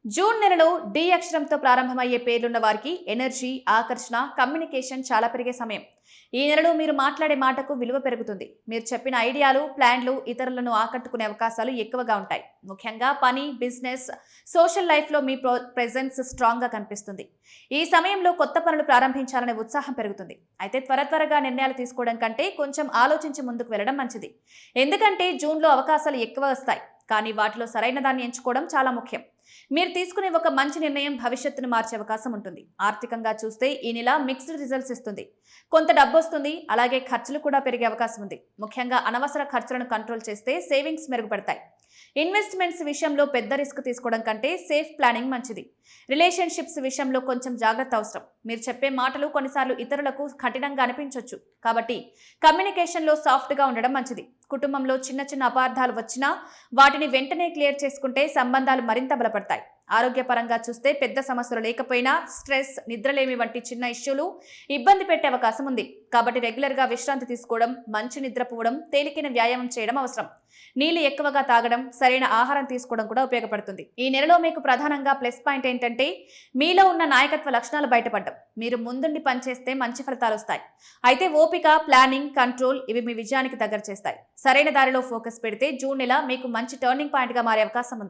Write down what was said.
June నెలలో D అక్షరంతో ప్రారంభమయ్యే పేర్లున్న వారికి ఎనర్జీ, ఆకర్షణ, కమ్యూనికేషన్ చాలా పెరిగే సమయం. ఈ నెలలో మీరు మాట్లాడే మాటకు విలువ పెరుగుతుంది. మీరు చెప్పిన ఐడియాలు, ప్లాన్లు ఇతరులను ఆకట్టుకునే అవకాశాలు ఎక్కువగా ఉంటాయి. ముఖ్యంగా పని, బిజినెస్, సోషల్ లైఫ్లో మీ ప్రెజెన్స్ స్ట్రాంగ్గా కనిపిస్తుంది. ఈ సమయంలో కొత్త పనులు ప్రారంభించాలనే ఉత్సాహం పెరుగుతుంది. అయితే త్వరగా నిర్ణయాలు తీసుకోవడం కంటే కొంచెం ఆలోచించి ముందుకు వెళ్ళడం మంచిది. ఎందుకంటే జూన్లో అవకాశాలు ఎక్కువ వస్తాయి, కానీ వాటిలో సరైన దాన్ని ఎంచుకోవడం చాలా ముఖ్యం. మీరు తీసుకునే ఒక మంచి నిర్ణయం భవిష్యత్తును మార్చే అవకాశం ఉంటుంది. ఆర్థికంగా చూస్తే ఈ నెల మిక్స్డ్ రిజల్ట్స్ ఇస్తుంది. కొంత డబ్బు వస్తుంది, అలాగే ఖర్చులు కూడా పెరిగే అవకాశం ఉంది. ముఖ్యంగా అనవసర ఖర్చులను కంట్రోల్ చేస్తే సేవింగ్స్ మెరుగుపడతాయి. ఇన్వెస్ట్మెంట్స్ విషయంలో పెద్ద రిస్క్ తీసుకోవడం కంటే సేఫ్ ప్లానింగ్ మంచిది. రిలేషన్షిప్స్ విషయంలో కొంచెం జాగ్రత్త అవసరం. మీరు చెప్పే మాటలు కొన్నిసార్లు ఇతరులకు కఠినంగా అనిపించవచ్చు, కాబట్టి కమ్యూనికేషన్లో సాఫ్ట్గా ఉండడం మంచిది. కుటుంబంలో చిన్న అపార్థాలు వచ్చినా వాటిని వెంటనే క్లియర్ చేసుకుంటే సంబంధాలు మరింత బలపడతాయి. ఆరోగ్యపరంగా చూస్తే పెద్ద సమస్యలు లేకపోయినా స్ట్రెస్, నిద్రలేమి వంటి చిన్న ఇష్యూలు ఇబ్బంది పెట్టే అవకాశం ఉంది. కాబట్టి రెగ్యులర్గా విశ్రాంతి తీసుకోవడం, మంచి నిద్రపోవడం, తేలికైన వ్యాయామం చేయడం అవసరం. నీళ్లు ఎక్కువగా తాగడం, సరైన ఆహారం తీసుకోవడం కూడా ఉపయోగపడుతుంది. ఈ నెలలో మీకు ప్రధానంగా ప్లస్ పాయింట్ ఏంటంటే మీలో ఉన్న నాయకత్వ లక్షణాలు బయటపడడం. మీరు ముందుండి పనిచేస్తే మంచి ఫలితాలు వస్తాయి. అయితే ఓపిక, ప్లానింగ్, కంట్రోల్ ఇవి మీ విజయానికి దగ్గర చేస్తాయి. సరైన దారిలో ఫోకస్ పెడితే జూన్ నెల మీకు మంచి టర్నింగ్ పాయింట్ గా మారే అవకాశం ఉంది.